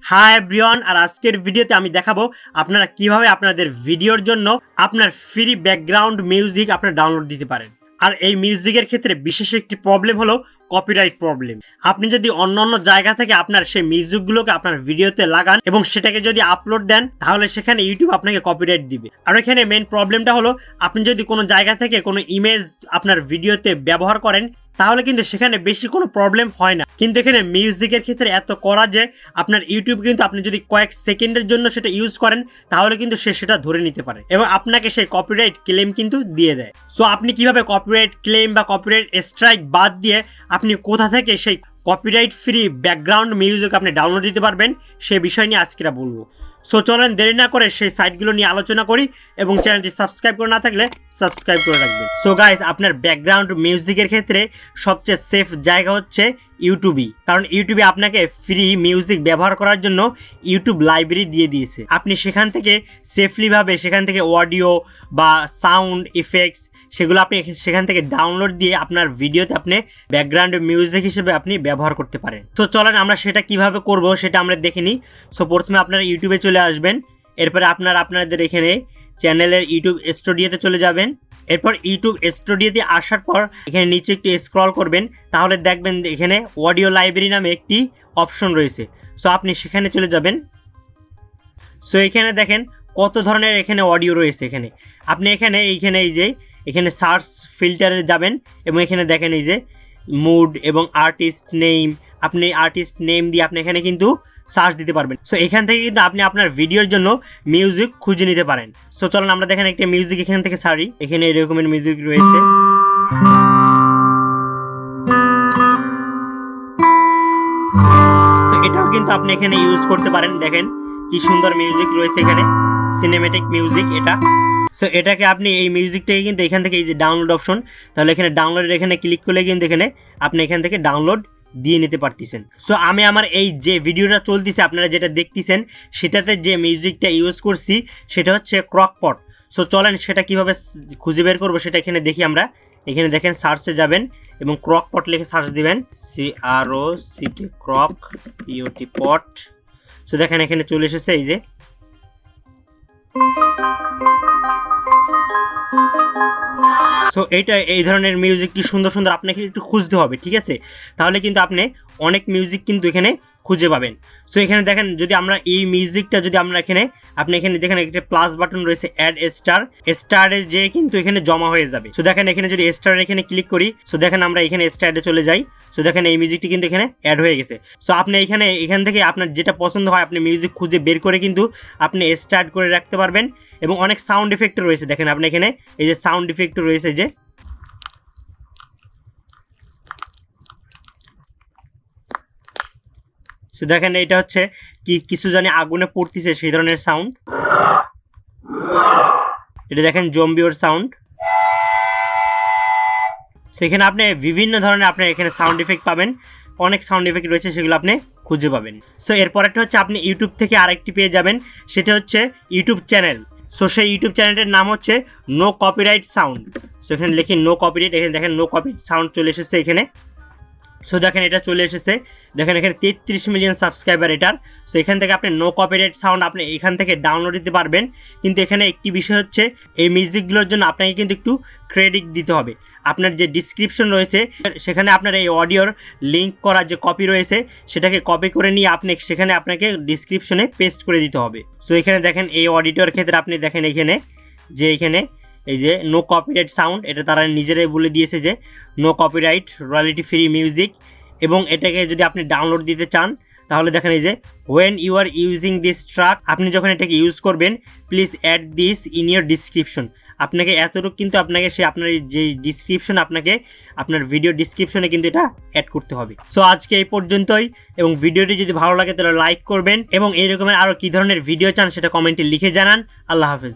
Hi everyone, আর আজকের ভিডিওতে আমি দেখাবো আপনারা কিভাবে আপনাদের ভিডিওর জন্য আপনার ফ্রি ব্যাকগ্রাউন্ড মিউজিক আপনারা ডাউনলোড দিতে পারেন। আর এই মিউজিকের ক্ষেত্রে বিশেষ একটি প্রবলেম হলো কপিরাইট প্রবলেম। আপনি যদি অন্য জায়গা থেকে আপনার সেই মিউজিকগুলোকে আপনার ভিডিওতে লাগান এবং সেটাকে যদি আপলোড দেন, তাহলে সেখানে ইউটিউব আপনাকে কপিরাইট দিবে। আর এখানে মেইন প্রবলেমটা হলো, আপনি যদি কোনো জায়গা থেকে কোনো ইমেজ আপনার ভিডিওতে ব্যবহার করেন, তাহলে কিন্তু সেখানে বেশি কোনো প্রবলেম হয় না। কিন্তু এখানে মিউজিকের ক্ষেত্রে এত করা যে আপনার ইউটিউব কিন্তু আপনি যদি কয়েক সেকেন্ডের জন্য সেটা ইউজ করেন, তাহলে কিন্তু সে সেটা ধরে নিতে পারে এবং আপনাকে সেই কপিরাইট ক্লেম কিন্তু দিয়ে দেয়। সো আপনি কিভাবে কপিরাইট ক্লেম বা কপিরাইট স্ট্রাইক বাদ দিয়ে আপনি কোথা থেকে সেই কপিরাইট ফ্রি ব্যাকগ্রাউন্ড মিউজিক আপনি ডাউনলোড দিতে পারবেন, সে বিষয় নিয়ে আজকে বলবো। সো চলেন দেরি না করে সেই সাইটগুলো নিয়ে আলোচনা করি, এবং চ্যানেলটি সাবস্ক্রাইব করে না থাকলে সাবস্ক্রাইব করে রাখবেন। সো গাইস, আপনার ব্যাকগ্রাউন্ড মিউজিকের ক্ষেত্রে সবচেয়ে সেফ জায়গা হচ্ছে ইউটিউবই, কারণ ইউটিউবে আপনাকে ফ্রি মিউজিক ব্যবহার করার জন্য ইউটিউব লাইব্রেরি দিয়ে দিয়েছে। আপনি সেখান থেকে সেফলিভাবে সেখান থেকে অডিও বা সাউন্ড ইফেক্টস সেগুলো আপনি সেখান থেকে ডাউনলোড দিয়ে আপনার ভিডিওতে আপনি ব্যাকগ্রাউন্ড মিউজিক হিসেবে আপনি ব্যবহার করতে পারেন। তো চলেন আমরা সেটা কিভাবে করব সেটা আমরা দেখে নিই। সো প্রথমে আপনারা ইউটিউবে চলে আসবেন, এরপরে আপনাদের এখানে চ্যানেলের ইউটিউব স্টুডিওতে চলে যাবেন। এরপর ইউটিউব স্টুডিওতে আসার পর এখানে নিচে একটু স্ক্রল করবেন, তাহলে দেখবেন এখানে অডিও লাইব্রেরি নামে একটি অপশন রয়েছে। সো আপনি সেখানে চলে যাবেন। সো এখানে দেখেন কত ধরনের এখানে অডিও রয়েছে। এখানে আপনি এখানে সার্চ ফিল্টারে যাবেন এবং এখানে দেখেন এই যে মুড এবং আর্টিস্ট নেম, আপনি আর্টিস্ট নেম দিয়ে আপনি এখানে কিন্তু সার্চ দিতে পারবেন। সো এখান থেকে কিন্তু আপনি আপনার ভিডিওর জন্য মিউজিক খুঁজে নিতে পারেন। সো চলুন আমরা দেখেন একটা মিউজিক এখান থেকে সারি। এখানে এরকমের মিউজিক রয়েছে। সো এটাও কিন্তু আপনি এখানে ইউজ করতে পারেন। দেখেন কি সুন্দর মিউজিক রয়েছে এখানে, সিনেমেটিক মিউজিক এটা। সো এটাকে আপনি এই মিউজিকটাকে কিন্তু এখান থেকে এই যে ডাউনলোড অপশন, তাহলে এখানে ডাউনলোডের এখানে ক্লিক করলে কিন্তু এখানে আপনি এখান থেকে ডাউনলোড দিয়ে নিতে পারতেছেন। সো আমি আমার এই যে ভিডিওটা চলতেছে আপনারা যেটা দেখতেছেন, সেটাতে যে মিউজিকটা ইউজ করছি সেটা হচ্ছে ক্রকপট। সো চলেন সেটা কিভাবে খুঁজে বের করবো সেটা এখানে দেখি আমরা। এখানে দেখেন সার্চে যাবেন এবং ক্রকপট লিখে সার্চ দিবেন, CROCT ক্রক POT পট। সো দেখেন এখানে চলে এসেছে এই যে। সো এইটা এই ধরনের মিউজিক কি সুন্দর সুন্দর আপনাকে একটু খুঁজতে হবে, ঠিক আছে? তাহলে কিন্তু আপনি অনেক মিউজিক কিন্তু এখানে খুঁজে পাবেন। সো এখানে দেখেন যদি আমরা এই মিউজিকটা যদি আমরা আপনি এখানে দেখেন একটা প্লাস বাটন রয়েছে, অ্যাড স্টারে যে কিন্তু এখানে জমা হয়ে যাবে। সো দেখেন এখানে যদি স্টার এখানে ক্লিক করি, সো দেখেন আমরা এখানে স্টারে চলে যাই। সো দেখেন এই মিউজিকটি কিন্তু এখানে অ্যাড হয়ে গেছে। সো আপনি এখান থেকে আপনার যেটা পছন্দ হয় আপনি মিউজিক খুঁজে বের করে কিন্তু আপনি স্টার্ট করে রাখতে পারবেন। এবং অনেক সাউন্ড ইফেক্ট রয়েছে, দেখেন আপনি এখানে এই যে সাউন্ড ইফেক্ট রয়েছে যে। সো দেখেন এটা হচ্ছে কি কিছু জানি আগুনে পড়তেছে সেই ধরনের সাউন্ড। এটা দেখেন জম্বিওর সাউন্ড। সেখানে আপনি বিভিন্ন ধরনের আপনার এখানে সাউন্ড ইফেক্ট পাবেন, অনেক সাউন্ড ইফেক্ট রয়েছে সেগুলো আপনি খুঁজে পাবেন। সো এরপর একটা হচ্ছে আপনি ইউটিউব থেকে আরেকটি পেয়ে যাবেন, সেটা হচ্ছে ইউটিউব চ্যানেল। সো সেই ইউটিউব চ্যানেলটার নাম হচ্ছে নো কপিরাইট সাউন্ড। সো এখানে লিখি নো কপিরাইট, এখানে দেখেন নো কপিরাইট সাউন্ড চলে এসেছে এখানে। সো দেখেন এটা চলে এসেছে, দেখেন এখানে 33 মিলিয়ন সাবস্ক্রাইবার এটার। সো এখান থেকে আপনি নো কপিরাইট সাউন্ড আপনি এখান থেকে ডাউনলোড দিতে পারবেন। কিন্তু এখানে একটি বিষয় হচ্ছে এই মিউজিকগুলোর জন্য আপনাকে কিন্তু একটু ক্রেডিট দিতে হবে। আপনার যে ডিসক্রিপশন রয়েছে সেখানে আপনার এই অডিওর লিঙ্ক করা যে কপি রয়েছে সেটাকে কপি করে নিয়ে আপনি সেখানে আপনাকে ডিসক্রিপশনে পেস্ট করে দিতে হবে। সো এখানে দেখেন এই অডিটর ক্ষেত্রে আপনি দেখেন এখানে এই যে নো কপিরাইট সাউন্ড, এটা তারা নিজেরাই বলে দিয়েছে যে no copyright royalty free music. এবং এটাকে যদি আপনি ডাউনলোড দিতে চান তাহলে দেখেন এই যে when you are using this track, আপনি যখন এটাকে ইউজ করবেন please add this in your description. আপনাকে এতটুকু কিন্তু আপনাকে আপনার যে ডিসক্রিপশন আপনার ভিডিও ডিসক্রিপশনে কিন্তু এটা অ্যাড করতে হবে। সো আজকে এই পর্যন্তই, এবং ভিডিওটি যদি ভালো লাগে তাহলে লাইক করবেন, এবং এই রকমের আরও কী ধরনের ভিডিও চান সেটা কমেন্টে লিখে জানান। আল্লাহ হাফেজ।